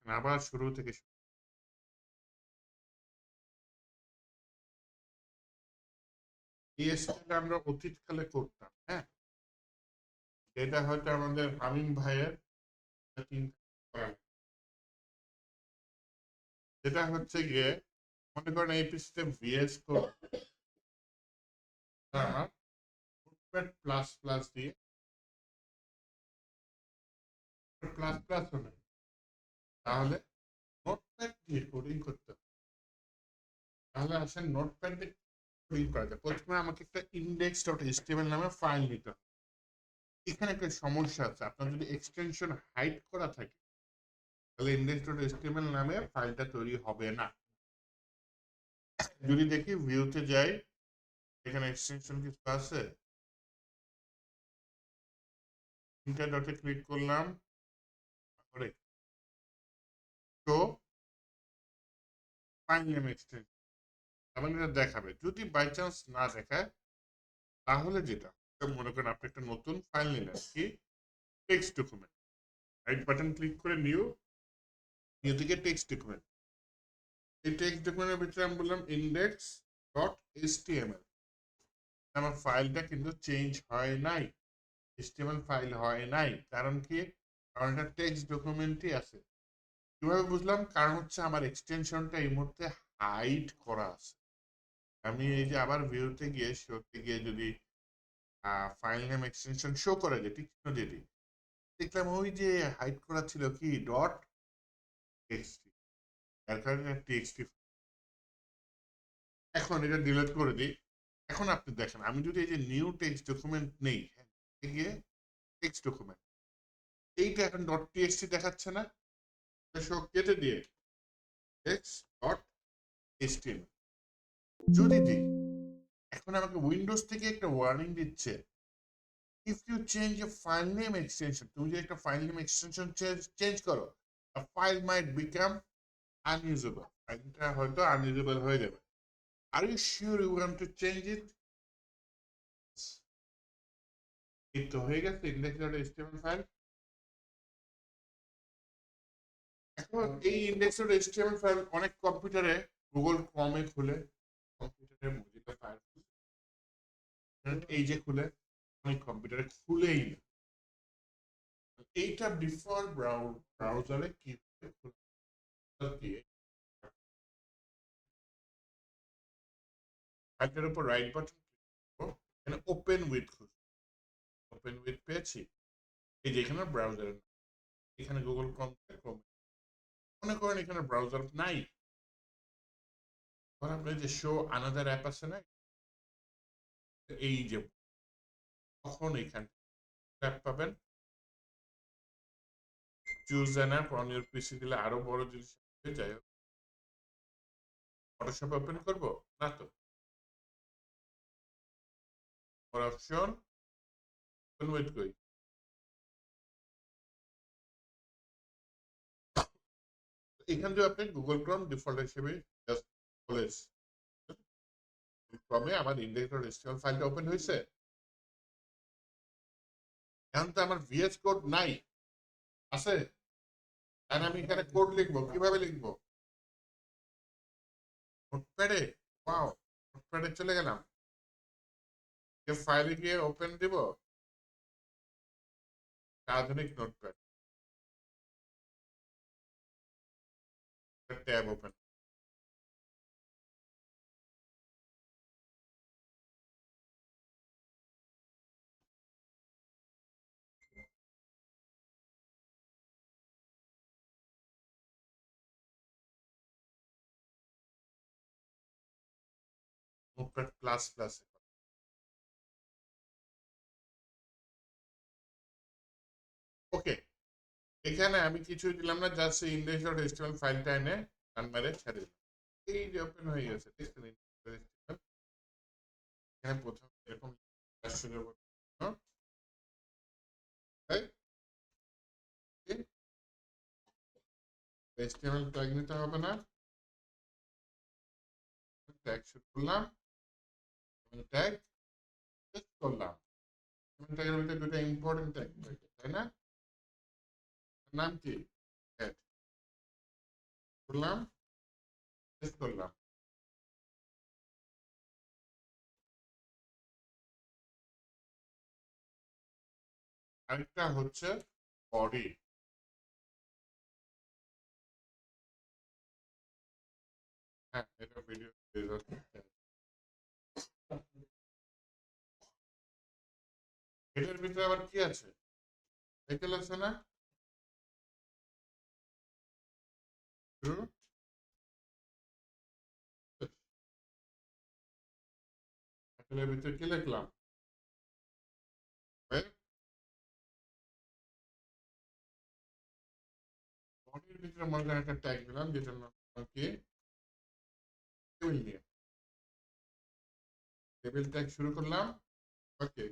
আবার শুরু থেকে এই স্টাইলটা আমরা অতীতকালে করতাম, হ্যাঁ? এটা হয়তো আমাদের হামিম ভাইয়ের চিন্তা করা। যেটা হচ্ছে গিয়ে মনে করেন এই পিসিতে ভিএস কোড আমার নোটপ্যাড প্লাস প্লাস দিয়ে প্লাস প্লাস হলে তাহলে নোটপ্যাড দিয়ে কোডিং করতে হবে। তাহলে আসেন নোটপ্যাড দিয়ে কোডিং করা যায়। প্রথমে আমাকে একটা ইন্ডেক্স ডট এইচটিএমএল নামে ফাইল নিতে হবে। এখানে একটা সমস্যা আছে, আপনার যদি এক্সটেনশন হাইড করা থাকে তাহলে ইন্ডেক্স ডট এইচটিএমএল নামে ফাইলটা তৈরি হবে না। যদি দেখি ভিউতে যাই, এখানে এক্সটেনশন কিছু আছে, তিনটা ডটে ক্লিক করলাম, তারপরে শো ফাইল নেম এক্সটেনশন, তাহলে এটা দেখাবে। যদি বাই চান্স না দেখায় তাহলে যেটা মনে করেন আপনি একটা নতুন ফাইল নিলেন, কি text document, right button click করে নিউ, নিউ থেকে টেক্সট ডকুমেন্ট। এই টেক্সট ডকুমেন্টের ভিতরে আমি বললাম ইন্ডেক্স ডট এইচটিএমএল। আমার ফাইলটা কিন্তু চেঞ্জ হয় নাই, এইচটিএমএল ফাইল হয় নাই। কারণ কি? কারণ এটা টেক্সট ডকুমেন্টই আছে। কিভাবে বুঝলাম? কারণ হচ্ছে আমার এক্সটেনশনটা এই মুহূর্তে হাইড করা আছে। আমি এই যে আবার ভিউতে গিয়ে শোতে গিয়ে যদি ফাইল নেম এক্সটেনশন শো করে যে টিক চিহ্ন দিয়ে দিই, দেখলাম ওই যে হাইড করা ছিল কি ডট টেক্সটি, তার কারণে টেক্সটি। এখন এটা ডিলিট করে দিই। এখন আপনি দেখেন আমি যদি এই যে নিউ টেক্সট ডকুমেন্ট নেই, হ্যাঁ, গিয়ে টেক্সট ডকুমেন্ট, এইটা এখন ডট টিএক্সটি দেখাচ্ছে না, সব কেটে দিয়ে টেক্সট ডট এইচটিএমএল যদি দিই, এখন আমাকে উইন্ডোজ থেকে একটা ওয়ার্নিং দিচ্ছে, if you change a file name extension, তুমি যদি একটা ফাইল নেম এক্সটেনশন চেঞ্জ করো, a file might become unusable, ফাইলটা হয়তো আনইউজেবল হয়ে যাবে। Are you sure you want to change it? এই তো হয়ে গেছে ইন্ডেক্স ডট এইচটিএমএল ফাইল। এখন এই ইন্ডেক্স ডট এইচটিএমএল ফাইল অনেক কম্পিউটারে গুগল ক্রমে খুলে, কম্পিউটারে মজিলা ফায়ারফক্স এই যে খুলে, অনেক কম্পিউটারে খুলেই না। এইটা ডিফল্ট ব্রাউজারে কিভাবে দিয়ে ফাইলটার উপর রাইট বাটন এখানে ওপেন উইথ খুঁজবো, ওপেন উইথ পেয়েছি, এই যে এখানে ব্রাউজার, এখানে গুগল ক্রোম ক্রোম, মনে করেন এখানে ব্রাউজার নাই, তখন আপনি যে শো আনাদার অ্যাপ আছে না, এই যে তখন এখানে অ্যাপ পাবেন, choose an app on your PC দিলে আরো বড় জিনিস হয়ে যায়। ফটোশপ ওপেন করবো না তো, অপশন ওপেন উইথ কই, এখান থেকে আপনি গুগল ক্রোম ডিফল্ট হিসেবে জাস্ট বলে ক্রমে আমার ইন্ডেক্স ডট এইচটিএমএল ফাইলটা ওপেন হয়েছে। এখন তো আমার ভিএস কোড নাই, আছে, আর আমি এখানে কোড লিখবো, কিভাবে লিখবো? নোটপ্যাডে, ওয়াও, নোটপ্যাডে চলে গেলাম, যে ফাইলে গিয়ে ওপেন দিব, আধুনিক notepad, tab open, notepad plus plus. Okay, এখানে আমি কিছুই দিলাম না, জাস্ট ইন্ডেক্স ডট এইচটিএমএল ফাইলটা এনে রান মেরে ছেড়ে দিলাম, এই যে ওপেন হয়ে গেছে। এখানে প্রথম এরকম শুরু করতে, এইচটিএমএল ট্যাগ নিতে হবে না, ট্যাগ শুরু করলাম, ট্যাগ করলাম, ট্যাগের ভিতরে দুটো ইম্পর্টেন্ট ট্যাগ, তাই না? নাম কি? করলাম, শেষ করলাম। আরেকটা হচ্ছে বডি। হ্যাঁ, এটা ভিডিও এটার ভিতরে আবার কি আছে দেখতে লাগছে না? এটার ভিতরে কি লিখলাম? বডির ভিতরে মনে করেন একটা ট্যাগ দিলাম যেটার নাম কি টেবিল নিয়ে। টেবিল ট্যাগ শুরু করলাম। ওকে,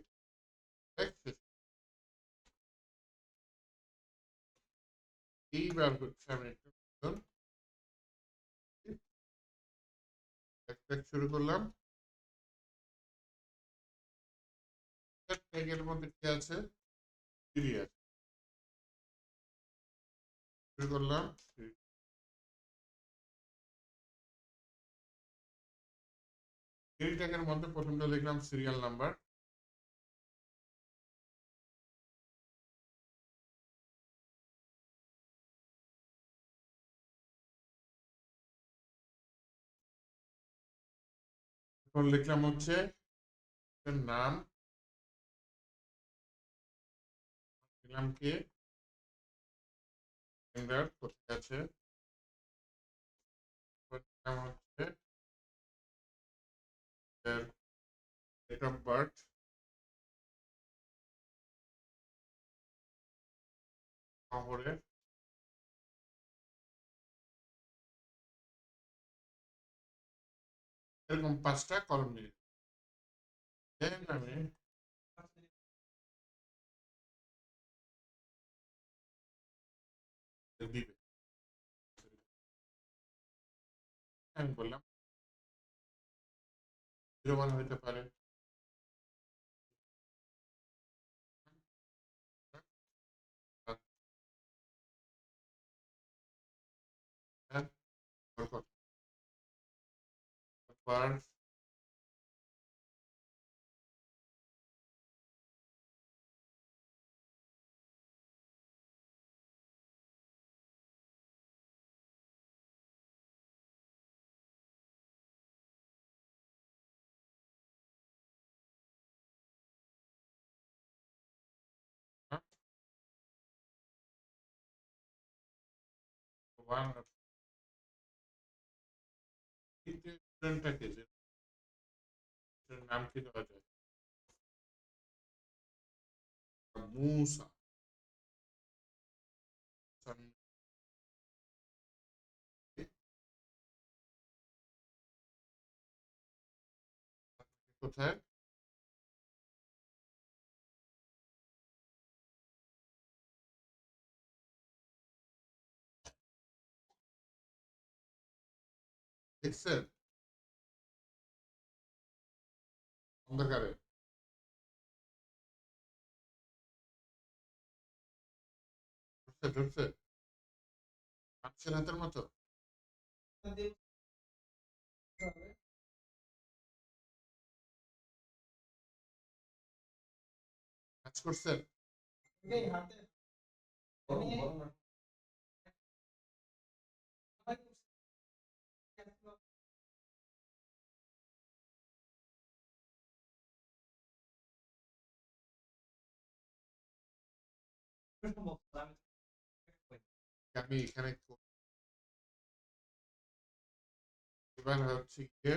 এইবার হচ্ছে আমি একটা শুরু করলাম। ট্যাগের মধ্যে কি আছে? সিরিয়াল শুরু করলাম। সিরিয়াল ট্যাগের মধ্যে প্রথমটা লিখলাম সিরিয়াল নাম্বার। এখন লিখলাম হচ্ছে নাম, দিলাম কি জেন্ডার কোথায় আছে, দিলাম হচ্ছে ডেট অফ বার্থ, শহরে, এরকম 5টা কলম নিয়ে দেন আমি দিবে। আমি বললাম 01 হইতে পারে, বার্থ, ওয়ান, স্টুডেন্টটাকে যে নাম কি দেওয়া যায়? মুসা। কোথায়? দেখছেন অন্ধকারে? ঢুকছে ঢুকছে মানুষের হাতের মতো। কাজ করছেন? আমি এখানে এবার হচ্ছে গিয়ে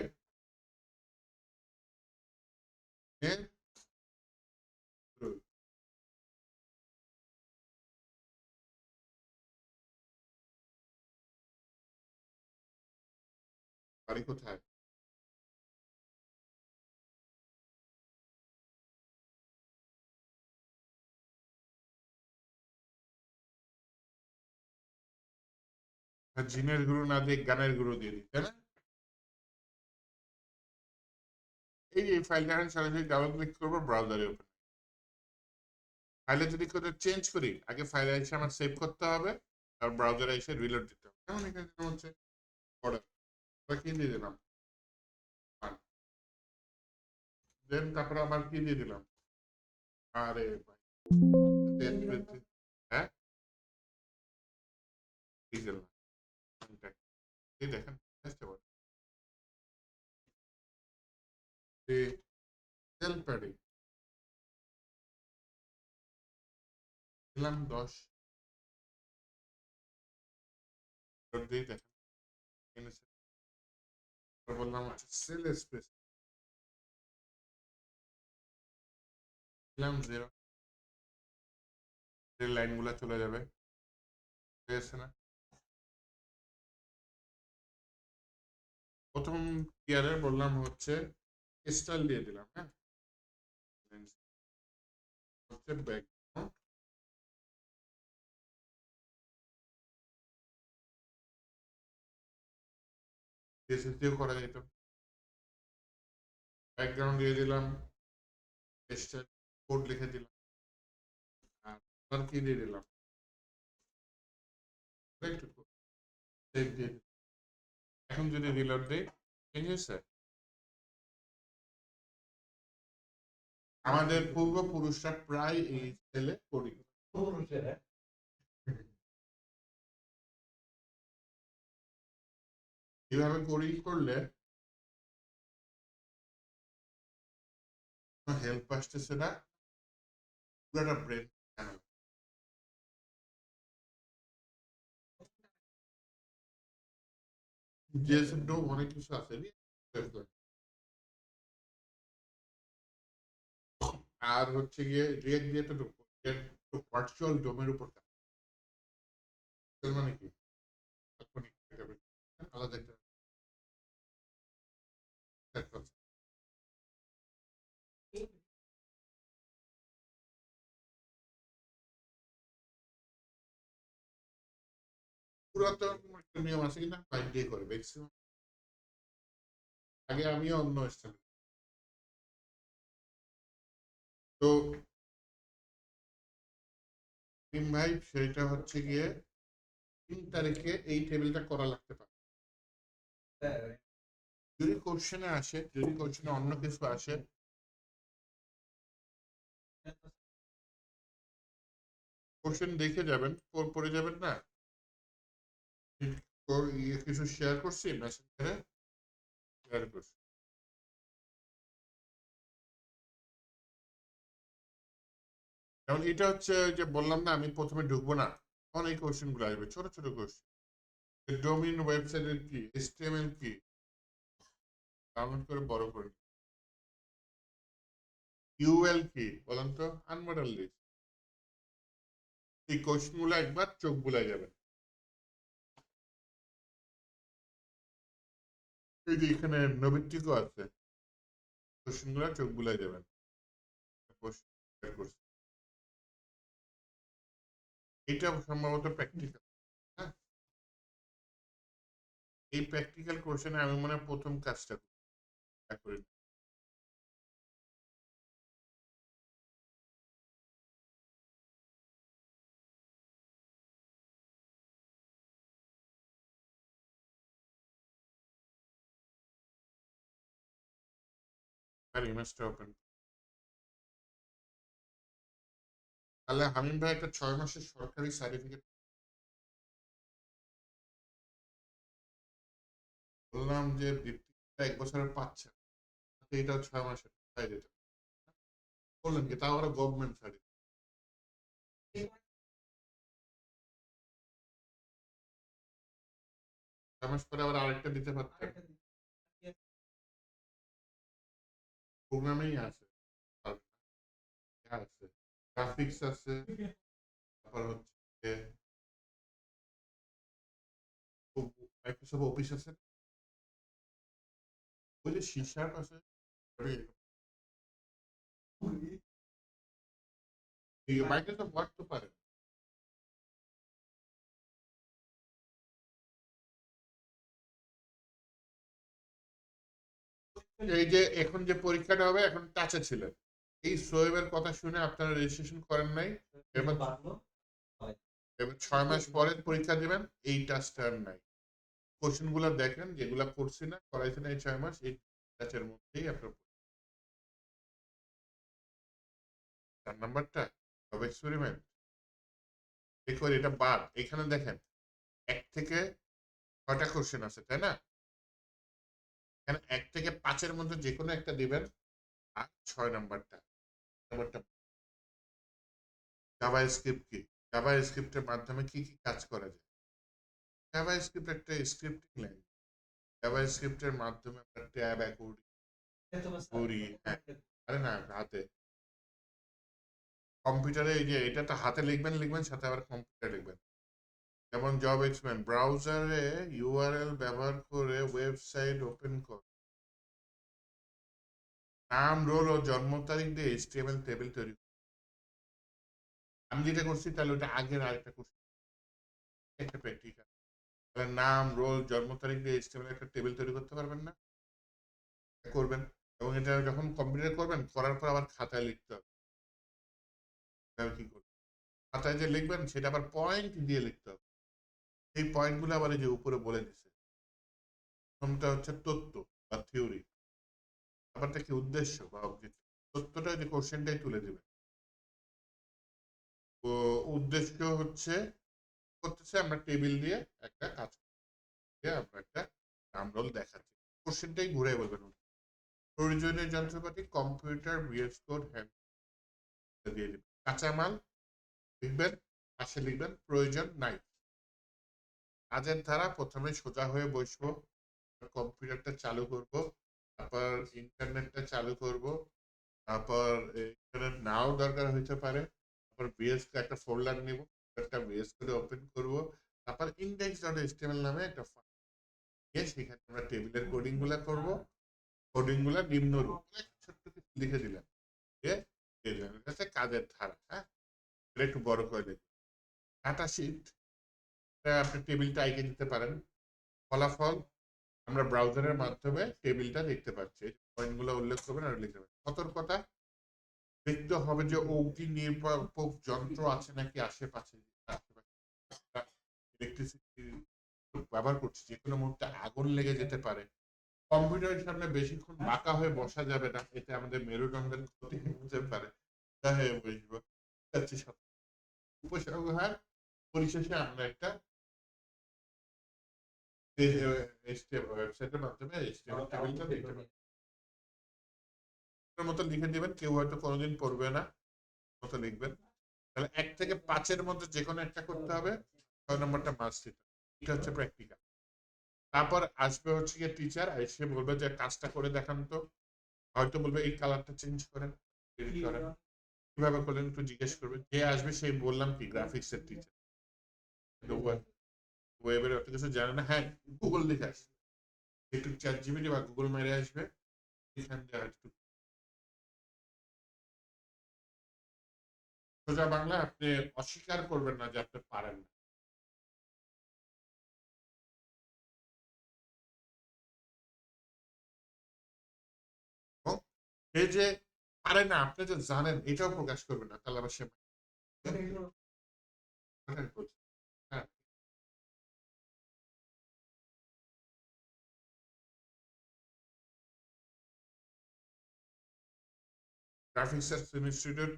বাড়ি কোথায়? জিনের গুরু না দিয়ে গানের গুরু দিয়ে দিই, তাই না? এই ফাইলটা এখন সরাসরি ডাবল ক্লিক করবো, ব্রাউজারে ওপেন। ফাইলে যদি করে চেঞ্জ করি, আগে ফাইলে এসে আমার সেভ করতে হবে, আর ব্রাউজারে এসে রিলোড দিতে হবে। এখন এখানে হচ্ছে অর্ডার কি দিয়ে দিলাম, দেন তারপরে আবার কি দিয়ে দিলাম, আরে ভাই হ্যাঁ ডিজেল এই দেখেন তেল প্যাডে দিলাম 10 দিয়ে দেখেন বললাম হচ্ছে সেল স্পেস দিলাম 0, লাইন গুলা চলে যাবে, ঠিক আছে না? প্রথম টিয়ারে বললাম হচ্ছে স্টাইল দিয়ে দিলাম, হ্যাঁ হচ্ছে ব্যাকগ্রাউন্ড CSS দিয়েও করা যেত, ব্যাকগ্রাউন্ড দিয়ে দিলাম, স্টাইল কোড লিখে দিলাম, আর কি দিয়ে দিলাম, একটু সেভ দিয়ে দিলাম। এখন যদি রিলোড দেই চেঞ্জ হয়েছে, আমাদের পূর্বপুরুষরা প্রায় এই স্টাইলে করি, এভাবে করি করলে হেল্প আসতেছে না, পুরোটা ব্রেন জিএসএম ডো অনেক কিছু আছে আর হচ্ছে গিয়ে রিয়েক্ট দিয়ে তো ভার্চুয়াল ডোমের উপর মানে কি আলাদা একটা পুরাতন একটা নিয়ম আছে কিনা বাইক দিয়ে করে ম্যাক্সিমাম, আগে আমিও অন্য স্টাইল তো ভাই সেটা হচ্ছে গিয়ে 3 তারিখে এই টেবিলটা করা লাগতে পারে, যদি কোশ্চেনে আসে, যদি কোশ্চেনে অন্য কিছু আসে কোশ্চেন দেখে যাবেন, পড়ে যাবেন না, কিছু শেয়ার করছি মেসেঞ্জারে শেয়ার করছি, যেমন এটা হচ্ছে যে বললাম না আমি প্রথমে ঢুকবো না, তখন এই কোশ্চেন গুলো আসবে ছোট ছোট কোশ্চেন, ডোমেইন ওয়েবসাইটের কি HTML কি ডাউনলোড করে বড় করে, UL কি বলেন তো আনমডেল লিস্ট, এই কোশ্চেন গুলো একবার চোখ বুলাই যাবে, এই যে এখানে নবিটিকও আছে, কোশ্চেন গুলো চোখ বুলাই যাবেন, এটা সম্ভবত প্র্যাকটিক্যাল, হ্যাঁ এই প্র্যাকটিক্যাল কোশ্চেনে আমি মনে হয় প্রথম কাজটা করি, আর ইমেজটা ওপেন, তাহলে হামিম ভাই একটা 6 মাসের সরকারি সার্টিফিকেট বললাম যে বৃত্তিটা 1 বছরের পাচ্ছে, এটাও 6 মাসের তাই যেটা বললেন কি তাও আবার গভর্নমেন্ট সার্টিফিকেট, 6 মাস পরে আবার আরেকটা দিতে পারতেন, প্রোগ্রামেই আছে, আছে গ্রাফিক্স আছে, তারপর হচ্ছে মাইক্রোসফট অফিস আছে, ওই যে সিসার আছে, মাইক্রোসফট ওয়ার্ড তো পারে, এই যে এখন যে পরীক্ষাটা হবে এখন টাচে ছিলেন, এই সোয়েবের কথা শুনে আপনারা রেজিস্ট্রেশন করেন নাই, এবার এবার 6 মাস পরে পরীক্ষা দিবেন, এই টাস্কটা আর নাই। কোশ্চেন গুলো দেখেন যেগুলা করছি না, করাইছি না এই 6 মাস, এই ব্যাচের মধ্যেই আপনার 4 নাম্বারটা সব এক্সপেরিমেন্ট। দেখুন এটা বাদ। এখানে দেখেন 1 থেকে 6টা কোশ্চেন আছে, তাই না? এখানে 1 থেকে 5 এর মধ্যে যেকোনো একটা দিবেন, আর 6 নাম্বারটা নাম্বারটা জাভাস্ক্রিপ্ট কি? জাভাস্ক্রিপ্টের মাধ্যমে কি কি কাজ করা যায়? জাভাস্ক্রিপ্ট একটা স্ক্রিপ্টিং ল্যাঙ্গুয়েজ। জাভাস্ক্রিপ্টের মাধ্যমে আমরা ট্যাব করি, হ্যাঁ। আরে না, হাতে কম্পিউটারে এই যে এটা তো হাতে লিখবেন সাথে আবার কম্পিউটারে লিখবেন। যেমন জব এক্সপ্লেন, ব্রাউজারে ইউআরএল ব্যবহার করে ওয়েবসাইট ওপেন কর, নাম, রোল ও জন্ম তারিখ দিয়ে এইচটিএমএল টেবিল তৈরি। আমি যেটা করছি তাহলে ওটা আগের আরেকটা করছি, একটা প্র্যাকটিক্যাল। তাহলে নাম, রোল, জন্ম তারিখ দিয়ে এইচটিএমএল একটা টেবিল তৈরি করতে পারবেন না? করবেন। এবং এটা যখন কম্পিউটার করবেন, করার পর আবার খাতায় লিখতে হবে। কি করবেন, খাতায় যে লিখবেন সেটা আবার পয়েন্ট দিয়ে লিখতে হবে। এই পয়েন্টগুলো আবার এই যে উপরে বলে দিচ্ছে। প্রথমটা হচ্ছে তত্ত্ব বা থিওরি, ব্যাপারটা কি উদ্দেশ্য বা অবজেক্টিভ। তথ্যটা যে কোশ্চেনটাই তুলে দিবেন। তো উদ্দেশ্য হচ্ছে করতেছে আমরা টেবিল দিয়ে একটা কাজ করে আমরা একটা নাম রোল দেখাচ্ছি, কোশ্চেনটাই ঘুরে বলবেন। প্রয়োজনীয় যন্ত্রপাতি কম্পিউটার, ভিএস কোড, হ্যান্ড দিয়ে দিবেন। কাঁচামাল লিখবেন, পাশে লিখবেন প্রয়োজন নাই। কাজের ধারা, প্রথমে সোজা হয়ে বসবো, কম্পিউটারটা চালু করব, তারপর ইন্টারনেটটা চালু করব, তারপর ইন্টারনেট নাও দরকার হইতে পারে, তারপর বিএস একটা ফোল্ডার নিব, একটা বিএস করে ওপেন করব, তারপর ইন্ডেক্স ডট এইচটিএমএল নামে একটা ফাইল নিয়ে সেখানে আমরা টেবিলের কোডিং গুলা করব। কোডিং গুলা নিম্নরূপ ছোট্ট কিছু লিখে দিলাম, দিয়ে দিলাম। এটা হচ্ছে কাজের ধারা। হ্যাঁ, এটা একটু বড় করে দেখবেন। ডাটা শিট, আপনি টেবিলটা আইকে দিতে পারেন। ফলাফল আমরা ব্রাউজারের মাধ্যমে টেবিলটা দেখতে পাচ্ছি, পয়েন্টগুলো উল্লেখ করবেন আর লিখতে পারেন। সতর্কতা, দেখতে হবে যে অগ্নি নির্বাপক যন্ত্র আছে নাকি আশেপাশে। ইলেকট্রিসিটি ব্যবহার করছি, যে কোনো মুহূর্তে আগুন লেগে যেতে পারে। কম্পিউটারের সামনে বেশিক্ষণ বাঁকা হয়ে বসা যাবে না, এতে আমাদের মেরুদণ্ডের ক্ষতি হতে পারে। হয়ে বসবো। উপসংহার, পরিশেষে আমরা একটা ওয়েবসাইটের মাধ্যমে এইচটিএমএল টেবিলটা দেখতে পারি। মতো লিখে দিবেন, কেউ হয়তো কোনোদিন পড়বে না, মতো লিখবেন। তাহলে 1 থেকে 5 এর মধ্যে যে কোনো একটা করতে হবে, 6 নম্বরটা মাস্ট দিতে। এটা হচ্ছে প্র্যাকটিক্যাল। তারপর আসবে হচ্ছে গিয়ে টিচার, এসে বলবে যে কাজটা করে দেখান তো। হয়তো বলবে এই কালারটা চেঞ্জ করেন, এডিট করেন, কিভাবে করলেন একটু জিজ্ঞেস করবে। যে আসবে সেই বললাম কি গ্রাফিক্স এর টিচার, ওয়েবের অত কিছু জানে না। হ্যাঁ, গুগল লিখে আসবে, একটু চ্যাট জিপিটি বা গুগল মেরে আসবে, এখান দিয়ে একটু সোজা বাংলা। আপনি অস্বীকার করবেন না যে আপনি পারেন না। সে যে পারে না, আপনি যে জানেন এটাও প্রকাশ করবেন না, তাহলে আবার সে হ্যাঁ। Graphics institute.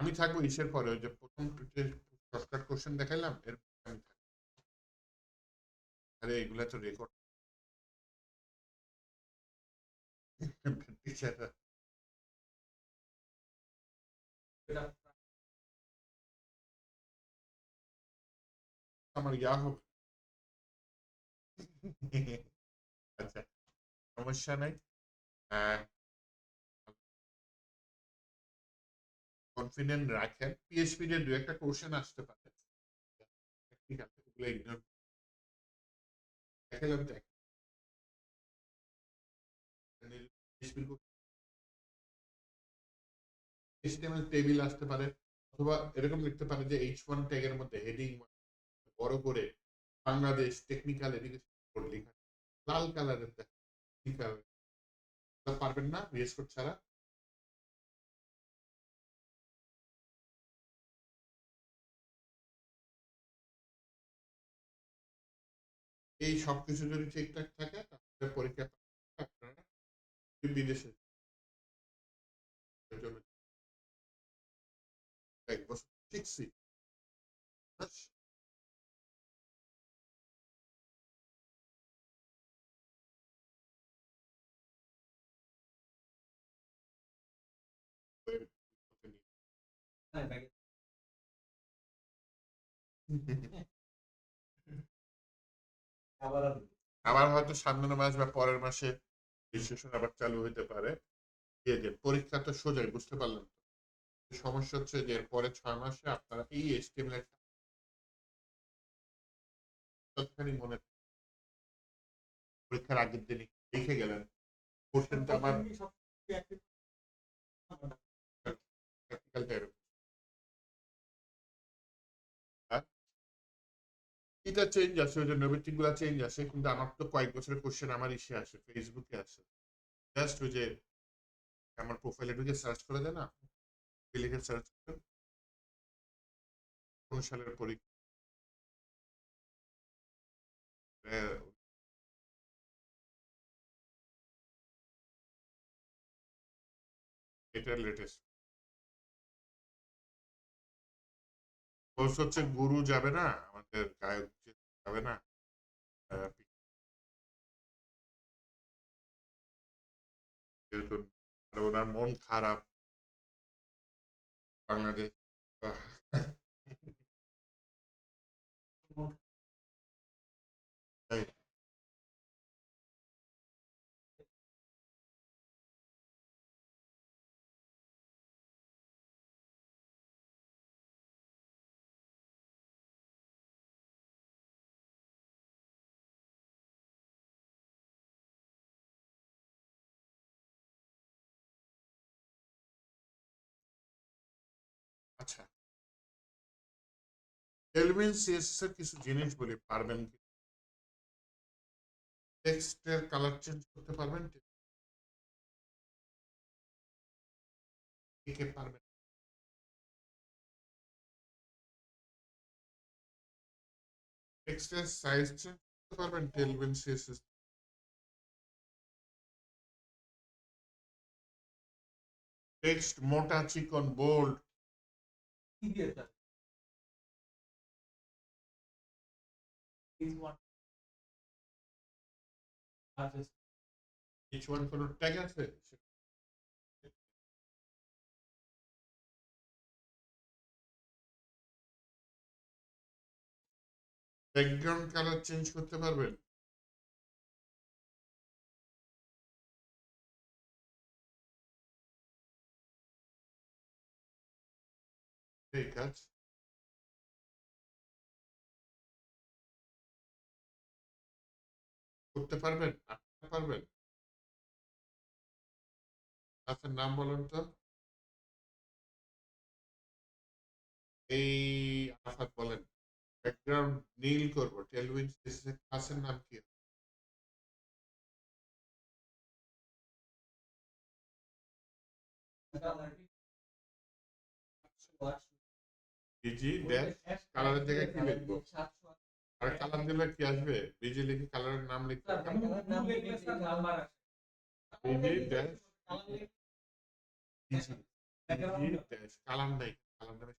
আমি থাকবো ইসের পরে, ওই যে প্রথম শর্টকাট কোশ্চেন দেখাইলাম এর আমি থাকবো। আরে এগুলা তো রেকর্ড। আমার ইয়া হবে। আচ্ছা, সমস্যা নাই। কনফিডেন্ট রাখেন, পিএইচপি এর 2-একটা কোশ্চেন আসতে পারে, ঠিক আছে, ওগুলো ইগনোর দেখালাম। তো এইচটিএমএল টেবিল আসতে পারে, অথবা এরকম লিখতে পারে যে H1 ট্যাগের মধ্যে হেডিং বড় করে বাংলাদেশ টেকনিক্যাল এডুকেশন বোর্ড লেখা, লাল কালারের দেখা, ঠিক আছে। পারবেন না ভিএস কোড ছাড়া? এই সবকিছু যদি ঠিকঠাক থাকে তাহলে পরীক্ষা আপনারা বিদেশে জন্য ১ বছর শিখছি। ব্যাস। আবার হয়তো সামনের মাস বা পরের মাসে রেজিস্ট্রেশন আবার চালু হইতে পারে। দিয়ে দেন। পরীক্ষা তো সোজাই, বুঝতে পারলেন তো? সমস্যা হচ্ছে যে এর পরে ৬ মাসে আপনারা এই HTML ততখানি মনে পরীক্ষার আগের দিনই লিখে গেলেন। কোশ্চেনটা আমার প্র্যাকটিক্যালটা এরকম। আর এটা চেঞ্জ আসে, ওই যে নৈবেটিক গুলা চেঞ্জ আসে, কিন্তু আমার তো কয়েক বছরের কোশ্চেন আমার ইসে আসে, ফেসবুকে আসে। জাস্ট ওই যে আমার প্রোফাইলে ঢুকে সার্চ করে দেয় না, লিখে সার্চ করেন কোন সালের পরীক্ষা, এটার লেটেস্ট। হচ্ছে গুরু যাবে না, আমাদের গায়ক যে যাবে না, যেহেতু ওনার মন খারাপ বাংলাদেশ তাই। আচ্ছা, এলভিন সিএসএস এর কিছু জিনিস বলি, পারবেন কি? টেক্সটের কালার চেঞ্জ করতে পারবেন? কে কে পারবেন? টেক্সটের সাইজ চেঞ্জ করতে পারবেন এলভিন সিএসএস? টেক্সট মোটা, চিকন, বোল্ড? কিছু কোনো ট্যাগ আছে? ব্যাকগ্রাউন্ড কালার চেঞ্জ করতে পারবেন? ঠিক আছে, করতে পারবেন? আপনি পারবেন? আপনার নাম বলুন তো। এই আফাত বলেন। ব্যাকগ্রাউন্ড নীল করবো, টেলউইন সিএসএস ক্লাসের নাম কি? বিজি ড্যাশ কালারের জায়গায় কি লিখবো? আর কালার দিলে কি আসবে? বিজি লিখে কালারের নাম লিখতে busy dash busy busy dash colour নাই, কালার নামে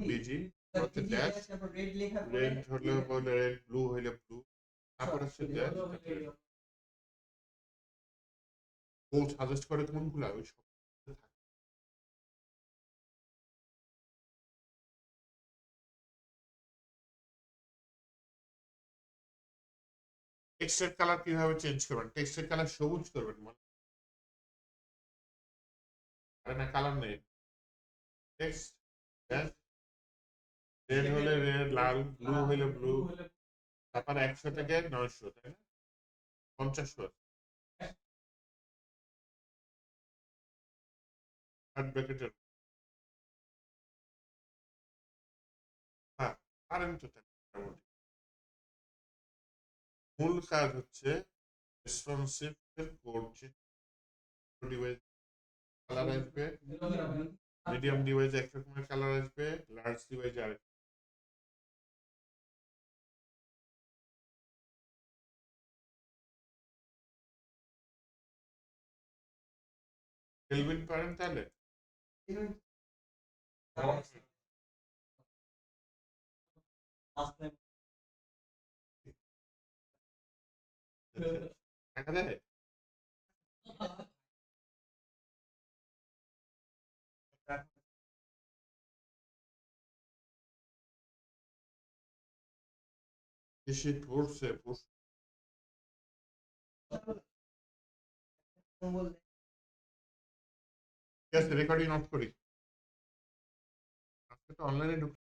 বিজি হচ্ছে ড্যাশ, রেড হলে বলে রেড, ব্লু হইলে ব্লু, তারপর হচ্ছে ড্যাশ। ও সাজেস্ট করে কোনগুলা ওই সব টেক্সটের কালার কিভাবে চেঞ্জ করবেন? টেক্সটের কালার সবুজ করবেন মানে না, কালার নেই। টেক্সট ড্যাশ রেড হলে রেড, লাল, ব্লু হইলে ব্লু, তারপর 100 থেকে 900, তাই না? 50 থার্ড ব্র্যাকেটের। হ্যাঁ, পারেন তো তাই মোটামুটি। মূল কাজ হচ্ছে রেসপন্সিভ এর কোড ডিভাইস কালার আসবে, মিডিয়াম ডিভাইসে এক রকমের কালার আসবে, লার্জ ডিভাইসে আরেক। হেলমেট পারেন তাহলে দেখা যায় এসে পড়ছে ঠিক আছে রেকর্ডিং অফ করি আজকে তো অনলাইনে